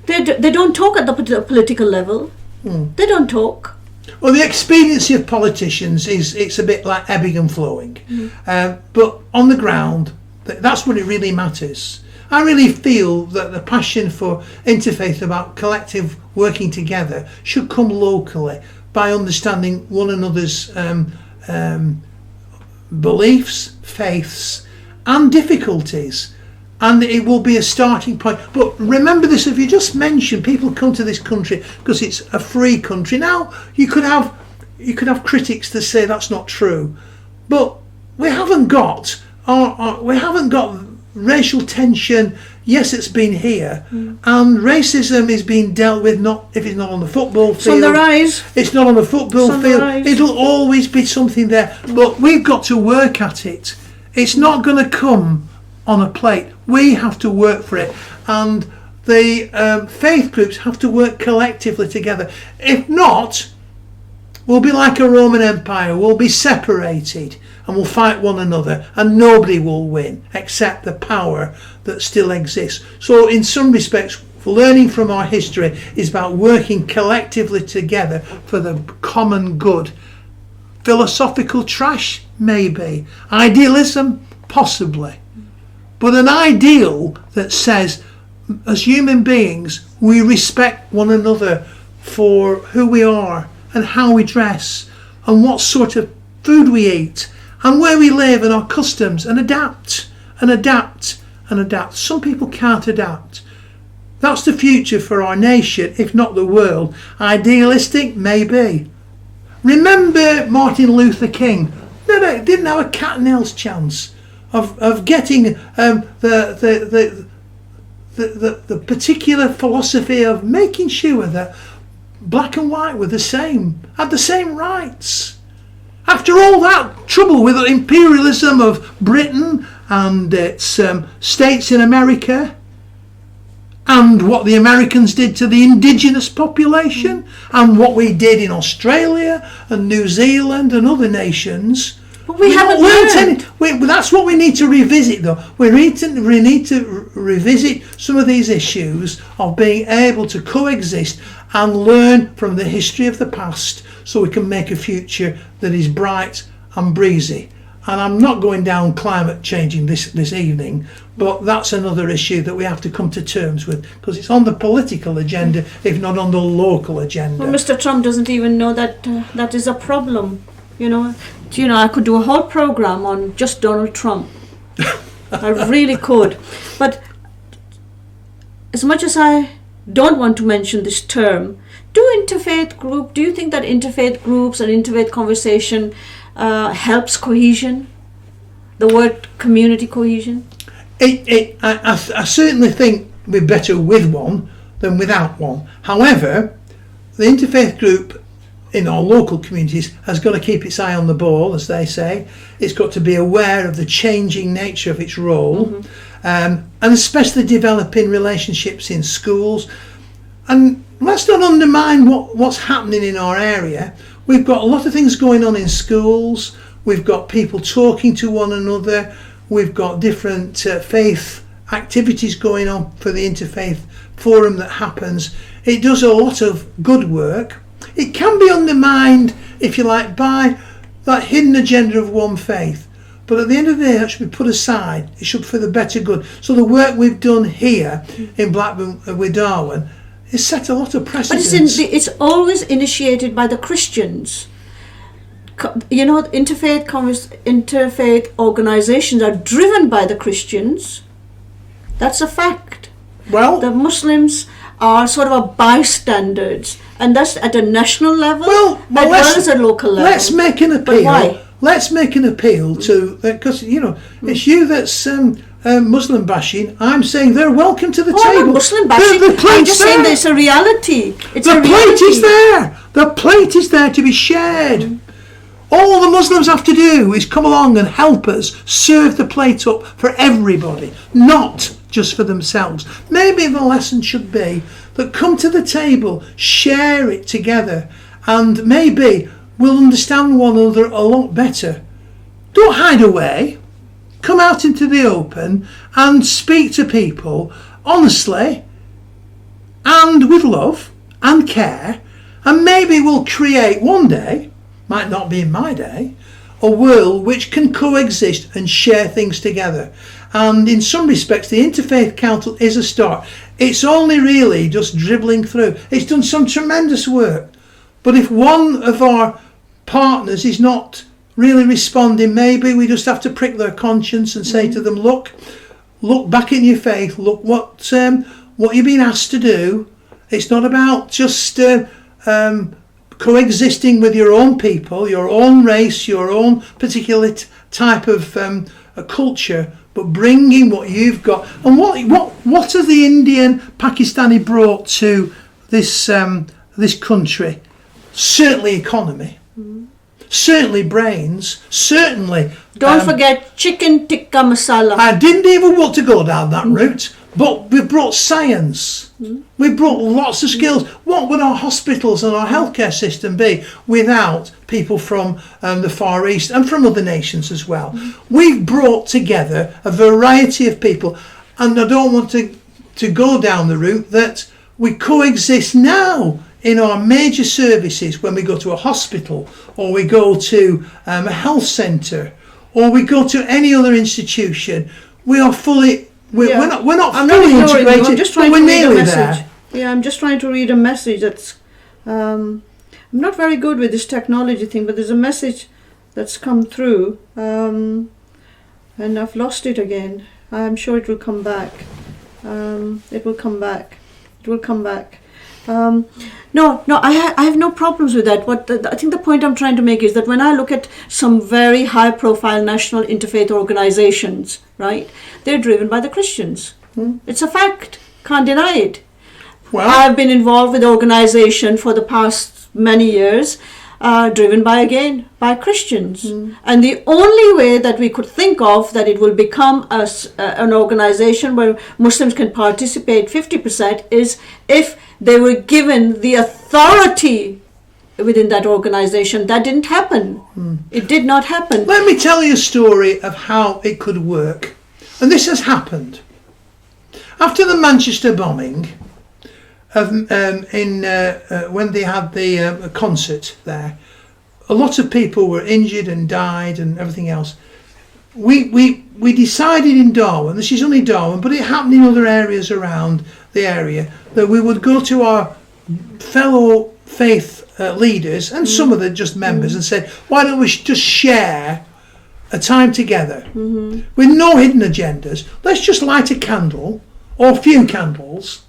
they don't talk at the political level. They don't talk. Well, the expediency of politicians it's a bit like ebbing and flowing. But on the ground, that's when it really matters. I really feel that the passion for interfaith about collective working together should come locally by understanding one another's beliefs, faiths and difficulties. And it will be a starting point. But remember this, if you just mention people come to this country because it's a free country. Now you could have critics that say that's not true. But we haven't got racial tension. Yes, it's been here. And racism is being dealt with, not if it's not on the football field. It's on the rise. It's not on the football field. It'll always be something there. But we've got to work at it. It's not going to come on a plate. We have to work for it, and the faith groups have to work collectively together. If not, we'll be like a Roman Empire. We'll be separated and we'll fight one another, and nobody will win except the power that still exists. So in some respects, learning from our history is about working collectively together for the common good. Philosophical trash? Maybe. Idealism? Possibly. But an ideal that says, as human beings, we respect one another for who we are and how we dress and what sort of food we eat and where we live and our customs, and adapt and adapt and adapt. Some people can't adapt. That's the future for our nation, if not the world. Idealistic, maybe. Remember Martin Luther King? No, didn't have a cat and nails chance of getting the particular philosophy of making sure that black and white were the same, had the same rights. After all that trouble with the imperialism of Britain and its states in America, and what the Americans did to the indigenous population, and what we did in Australia and New Zealand and other nations. But we haven't learned. That's what we need to revisit, though. We need to revisit some of these issues of being able to coexist and learn from the history of the past, so we can make a future that is bright and breezy. And I'm not going down climate changing this evening, but that's another issue that we have to come to terms with, because it's on the political agenda, if not on the local agenda. Well, Mr. Trump doesn't even know that that is a problem. You know, I could do a whole program on just Donald Trump. I really could. But as much as I don't want to mention this term, do you think that interfaith groups and interfaith conversation helps cohesion? The word community cohesion? I certainly think we're better with one than without one. However, the interfaith group in our local communities has got to keep its eye on the ball, as they say. It's got to be aware of the changing nature of its role, and especially developing relationships in schools. And let's not undermine what's happening in our area. We've got a lot of things going on in schools. We've got people talking to one another. We've got different faith activities going on for the interfaith forum that happens. It does a lot of good work. It can be undermined, if you like, by that hidden agenda of one faith. But at the end of the day, that should be put aside. It should be for the better good. So the work we've done here in Blackburn with Darwin has set a lot of precedents. But it's always initiated by the Christians. You know, interfaith organizations are driven by the Christians. That's a fact. Well, the Muslims are sort of a bystanders, and that's at a national level as well as a local level. Let's make an appeal. But why? Let's make an appeal to, because it's you that's Muslim bashing. I'm saying they're welcome to the table. I'm Muslim bashing. I'm just saying there's a reality. The plate is there. The plate is there to be shared. All the Muslims have to do is come along and help us serve the plate up for everybody, not just for themselves. Maybe the lesson should be that come to the table, share it together, and maybe we'll understand one another a lot better. Don't hide away. Come out into the open and speak to people honestly and with love and care, and maybe we'll create one day, might not be in my day, a world which can coexist and share things together. And in some respects, the Interfaith Council is a start. It's only really just dribbling through. It's done some tremendous work. But if one of our partners is not really responding, maybe we just have to prick their conscience and say to them, look back in your faith, look what you've been asked to do. It's not about just coexisting with your own people, your own race, your own particular type of culture, but bringing what you've got. And what have the Indian, Pakistani brought to this country? Certainly economy, certainly brains, certainly. Don't forget chicken tikka masala. I didn't even want to go down that route, but we've brought science. We've brought lots of skills. What would our hospitals and our healthcare system be without people from the Far East and from other nations as well? We've brought together a variety of people, and I don't want to go down the route that we coexist now in our major services. When we go to a hospital, or we go to a health centre, or we go to any other institution, we are fully. We're not fully integrated. I'm just trying to read a message. Yeah, I'm just trying to read a message that's I'm not very good with this technology thing, but there's a message that's come through, and I've lost it again. I'm sure it will come back. It will come back. It will come back. No, I have no problems with that. I think the point I'm trying to make is that when I look at some very high-profile national interfaith organizations, right, they're driven by the Christians. It's a fact. Can't deny it. Well, I've been involved with the organization for the past many years, driven by Christians. And the only way that we could think of that it will become an organization where Muslims can participate 50% is if they were given the authority within that organization. That didn't happen. It did not happen. Let me tell you a story of how it could work. And this has happened. After the Manchester bombing, when they had the concert there, a lot of people were injured and died and everything else. We decided in Darwin, this is only Darwin, but it happened in other areas around the area, that we would go to our fellow faith leaders and some of the just members and say, why don't we just share a time together with no hidden agendas? Let's just light a candle or a few candles,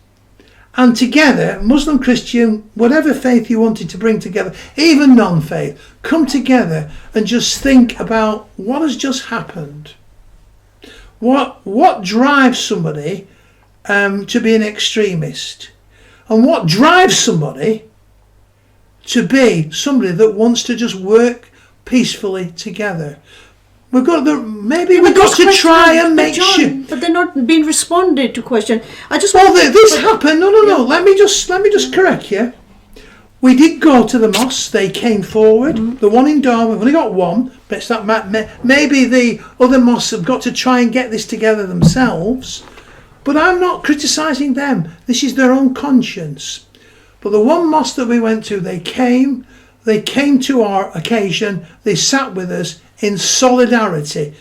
and together, Muslim, Christian, whatever faith you wanted to bring together, even non-faith, come together and just think about what has just happened. What drives somebody to be an extremist, and what drives somebody to be somebody that wants to just work peacefully together. We've got to try and make sure. But they're not being responded to question. This happened. No. Let me just correct you. We did go to the mosque. They came forward. The one in Darwin, we've only got one, but it's not, maybe the other mosques have got to try and get this together themselves. But I'm not criticising them. This is their own conscience. But the one mosque that we went to, they came to our occasion. They sat with us in solidarity,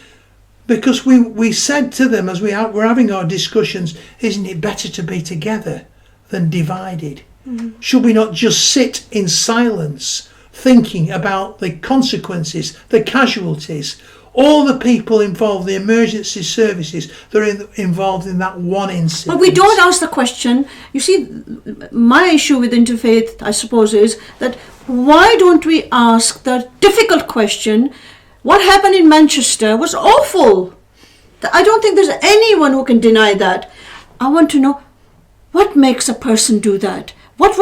because we said to them as we're having our discussions, isn't it better to be together than divided? Should we not just sit in silence thinking about the consequences, the casualties, all the people involved, the emergency services that are involved in that one incident? But we don't ask the question. You see, my issue with interfaith, I suppose, is that why don't we ask the difficult question? What happened in Manchester was awful. I don't think there's anyone who can deny that. I want to know, what makes a person do that? What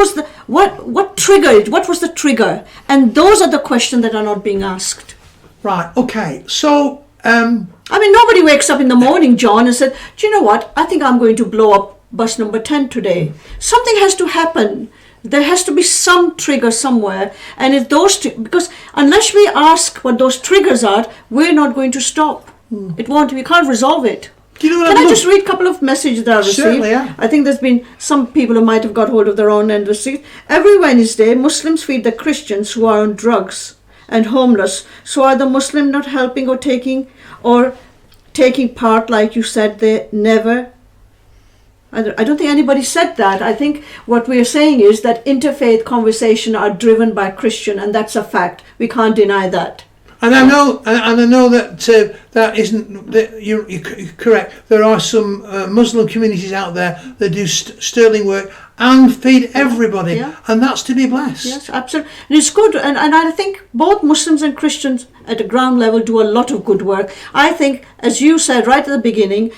triggered? What was the trigger? And those are the questions that are not being asked. Right. Okay. So, nobody wakes up in the morning, John, and said, "Do you know what? I think I'm going to blow up bus number 10 today." Something has to happen. There has to be some trigger somewhere, and if because unless we ask what those triggers are, we're not going to stop. It won't. We can't resolve it. Can I just read a couple of messages that I received? Certainly, yeah. I think there's been some people who might have got hold of their own end of the seat. Every Wednesday, Muslims feed the Christians who are on drugs and homeless. So are the Muslim not helping or taking part, like you said, they never? I don't think anybody said that. I think what we're saying is that interfaith conversations are driven by Christian, and that's a fact. We can't deny that. And I know that that isn't. That you're correct. There are some Muslim communities out there that do sterling work and feed everybody, and that's to be blessed. Yes, absolutely. And it's good, and I think both Muslims and Christians at a ground level do a lot of good work. I think, as you said right at the beginning,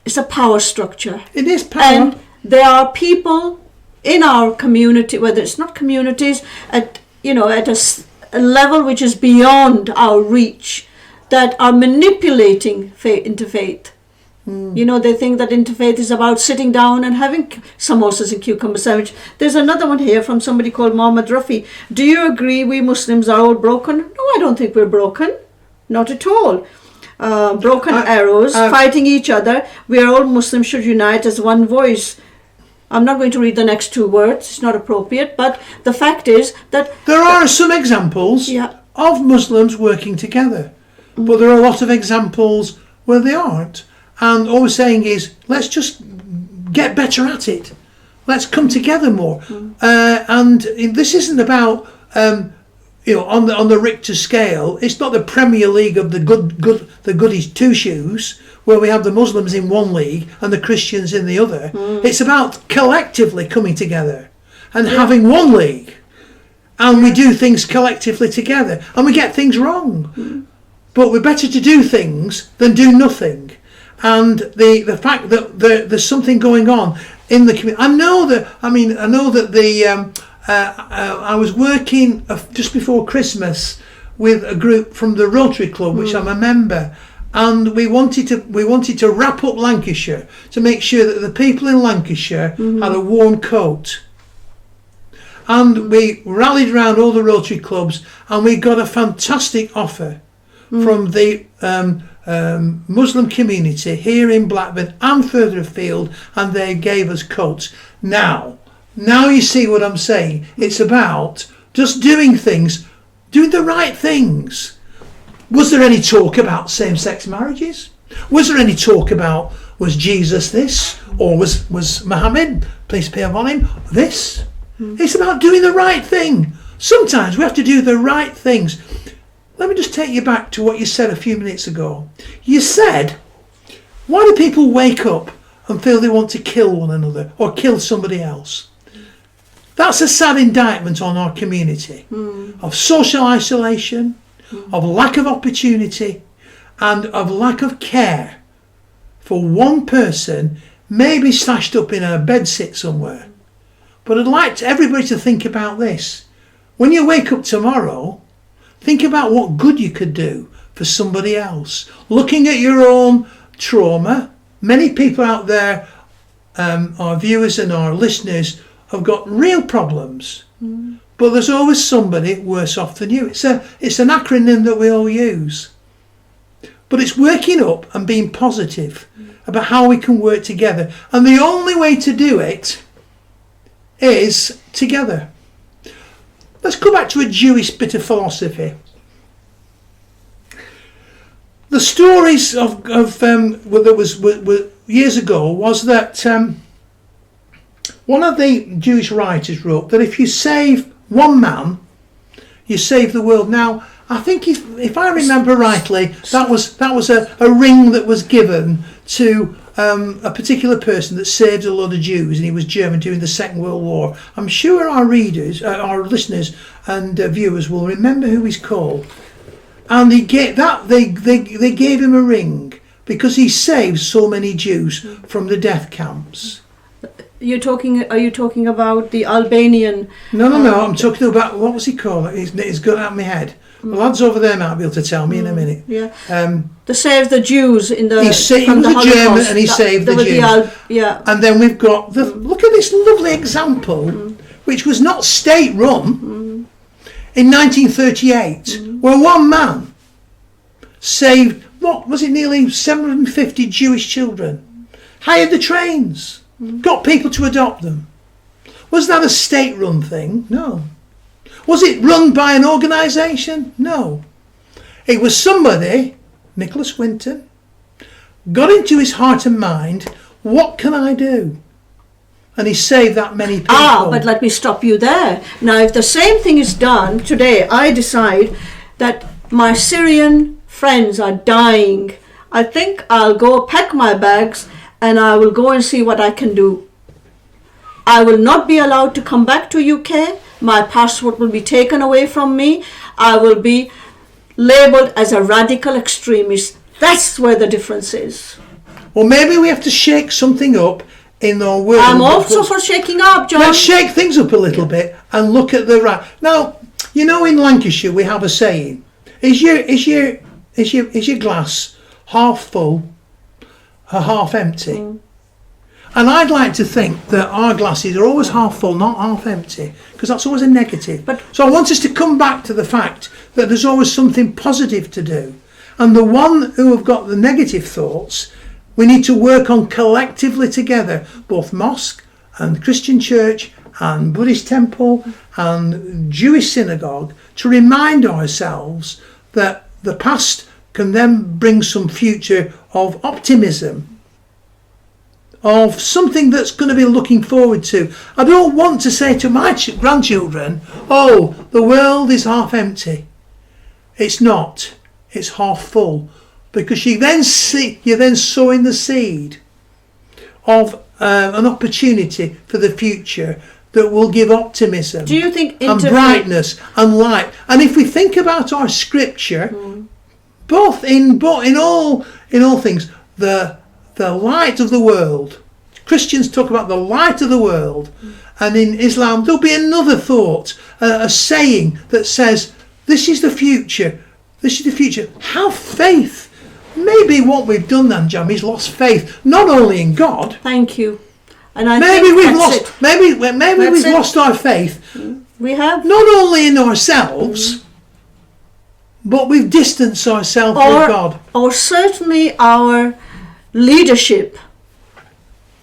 it's a power structure. It is power. And there are people in our community, whether it's not communities, at a level which is beyond our reach, that are manipulating interfaith. They think that interfaith is about sitting down and having samosas and cucumber sandwich. There's another one here from somebody called Mohammed Rafi. Do you agree we Muslims are all broken? No, I don't think we're broken. Not at all. Broken arrows, fighting each other. We are all Muslims, should unite as one voice. I'm not going to read the next two words. It's not appropriate. But the fact is that there are some examples of Muslims working together. But there are a lot of examples where they aren't. And all we're saying is, let's just get better at it. Let's come together more. And this isn't about on the Richter scale. It's not the Premier League of the goodies two shoes, where we have the Muslims in one league and the Christians in the other. It's about collectively coming together and having one league, and we do things collectively together, and we get things wrong, but we're better to do things than do nothing. And the fact that there's something going on in the community. I know that I was working just before Christmas with a group from the Rotary Club, which I'm a member, and we wanted to wrap up Lancashire to make sure that the people in Lancashire had a warm coat. And we rallied around all the Rotary clubs, and we got a fantastic offer from the Muslim community here in Blackburn and further afield, and they gave us coats. Now you see what I'm saying. It's about just doing the right things. Was there any talk about same-sex marriages? Was there any talk about, was Jesus this? Or was Muhammad, peace be upon him, this? It's about doing the right thing. Sometimes we have to do the right things. Let me just take you back to what you said a few minutes ago. You said, why do people wake up and feel they want to kill one another or kill somebody else? That's a sad indictment on our community of social isolation, of lack of opportunity, and of lack of care for one person, maybe stashed up in a bedsit somewhere. But I'd like everybody to think about this. When you wake up tomorrow, think about what good you could do for somebody else. Looking at your own trauma, many people out there, our viewers and our listeners, have got real problems. But there's always somebody worse off than you. It's an acronym that we all use. But it's working up and being positive about how we can work together. And the only way to do it is together. Let's go back to a Jewish bit of philosophy. The stories that was years ago was that one of the Jewish writers wrote that if you save one man, you save the world. Now, I think if I remember rightly, that was a ring that was given to a particular person that saved a lot of Jews, and he was German during the Second World War. I'm sure our readers, our listeners and viewers will remember who he's called. And they gave him a ring because he saved so many Jews from the death camps. Are you talking about the Albanian? No. I'm talking about, what was he called? It's got out of my head. The lads over there might be able to tell me in a minute. Yeah. To save the Jews in the. He was a German and he saved the Jews. Yeah. And then we've got look at this lovely example, which was not state run, in 1938, where one man saved, what was it, nearly 750 Jewish children, hired the trains, got people to adopt them. Was that a state run thing? No. Was it run by an organisation? No. It was somebody, Nicholas Winton, got into his heart and mind, what can I do? And he saved that many people. But let me stop you there. Now, if the same thing is done today, I decide that my Syrian friends are dying, I think I'll go pack my bags and I will go and see what I can do. I will not be allowed to come back to UK. My passport will be taken away from me. I will be labelled as a radical extremist. That's where the difference is. Well, maybe we have to shake something up in our world. I'm also for shaking up, John. Let's shake things up a little bit and look at the right. Now, you know, in Lancashire we have a saying: is your glass half full or half empty? And I'd like to think that our glasses are always half full, not half empty, because that's always a negative. So I want us to come back to the fact that there's always something positive to do. And the one who have got the negative thoughts, we need to work on collectively together, both mosque and Christian church and Buddhist temple and Jewish synagogue, to remind ourselves that the past can then bring some future of optimism of something that's going to be looking forward to. I don't want to say to my grandchildren, oh, the world is half empty. It's not. It's half full. Because you're then sowing the seed of an opportunity for the future that will give optimism. Do you think and brightness and light? And if we think about our scripture, both in all things, the light of the world. Christians talk about the light of the world, and in Islam there'll be another thought, a saying that says, "This is the future. This is the future." Have faith. Maybe what we've done then, Jam, is lost faith not only in God. Thank you. And I maybe think we've that's lost. it. Maybe we've lost our faith. We have. Not only in ourselves, but we've distanced ourselves from God. Or certainly our leadership.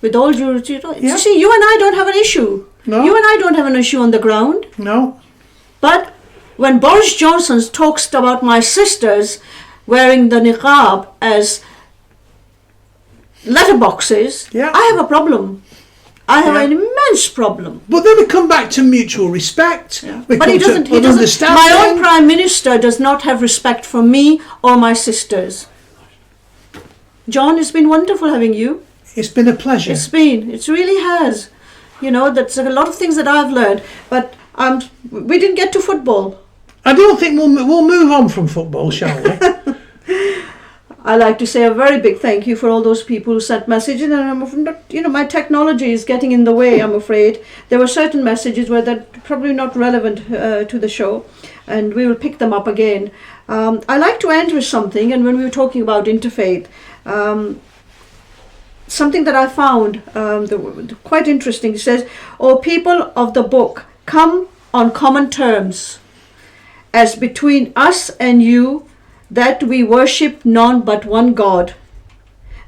With all due, you see, you and I don't have an issue. No. You and I don't have an issue on the ground. No. But when Boris Johnson talks about my sisters wearing the niqab as letterboxes, I have a problem. I have an immense problem. But then we come back to mutual respect. Yeah. But he doesn't. Understanding. My own Prime Minister does not have respect for me or my sisters. John, it's been wonderful having you. It's been a pleasure. It really has. You know, that's a lot of things that I've learned. But we didn't get to football. I don't think we'll move on from football, shall we? I'd like to say a very big thank you for all those people who sent messages, and my technology is getting in the way, I'm afraid. There were certain messages where they're probably not relevant to the show, and we will pick them up again. I like to end with something, and when we were talking about interfaith, something that I found quite interesting. It says, "O people of the book, come on common terms, as between us and you, that we worship none but one God,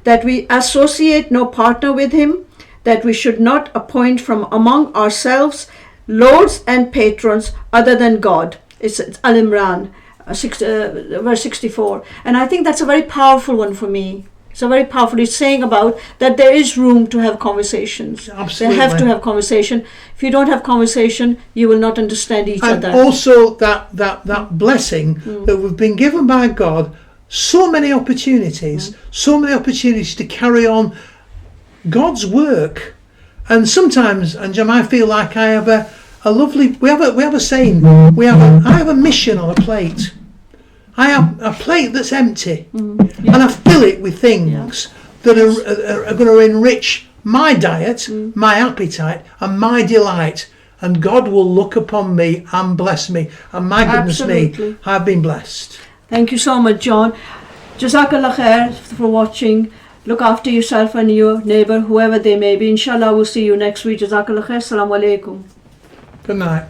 that we associate no partner with him, that we should not appoint from among ourselves lords and patrons other than God." It's Al-Imran, verse 64. And I think that's a very powerful one for me. It's a very powerful. It's saying about that there is room to have conversations. Absolutely. They have to have conversation. If you don't have conversation, you will not understand each other. And also that blessing that we've been given by God, so many opportunities to carry on God's work. And sometimes, and Jam, I feel like I have a lovely. We have a saying. I have a mission on a plate. I have a plate that's empty, and I fill it with things that are going to enrich my diet, my appetite, and my delight. And God will look upon me and bless me. And my goodness me, I've been blessed. Thank you so much, John. Jazakallah khair for watching. Look after yourself and your neighbour, whoever they may be. Inshallah, we'll see you next week. Jazakallah khair. Assalamu alaikum. Good night.